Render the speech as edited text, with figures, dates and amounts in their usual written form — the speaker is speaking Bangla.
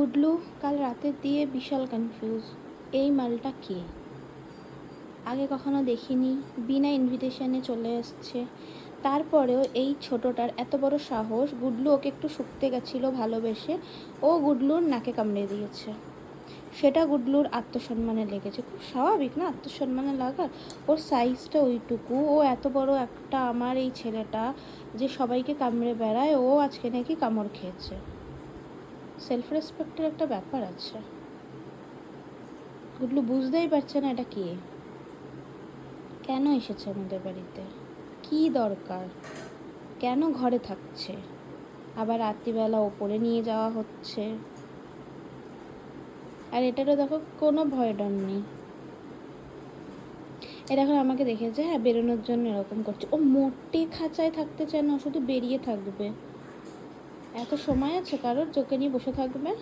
গুডলু কাল রাতে দিয়ে বিশাল কনফিউজ। এই মালটা কে? আগে কখনো দেখিনি, বিনা ইনভিটেশনে চলে এসছে। তারপরেও এই ছোটোটার এত বড় সাহস, গুডলু ওকে একটু শুকতে গেছিলো ভালোবেসে, ও গুডলুর নাকে কামড়ে দিয়েছে। সেটা গুডলুর আত্মসম্মানে লেগেছে। খুব স্বাভাবিক না আত্মসম্মানে লাগার? ওর সাইজটা ওইটুকু, ও এত বড় একটা, আমার এই ছেলেটা যে সবাইকে কামড়ে বেড়ায়, ও আজকে নাকি কামড় খেয়েছে। সেলফ রেসপেক্টের একটা ব্যাপার আছে। গুডলু বুঝতেই পারছে না এটা কে, কেন এসেছে আমাদের বাড়িতে, কি দরকার, কেন ঘরে থাকছে, আবার রাত্রিবেলা ওপরে নিয়ে যাওয়া হচ্ছে। আর এটারও দেখো কোনো ভয় ডর নেই। এটা এখন আমাকে দেখেছে, হ্যাঁ বেরোনোর জন্য এরকম করছে। ও মোটে খাঁচায় থাকতে চায় না, শুধু বেরিয়ে থাকবে। এত সময় আছে কারোর চোখে নিয়ে বসে থাকবে?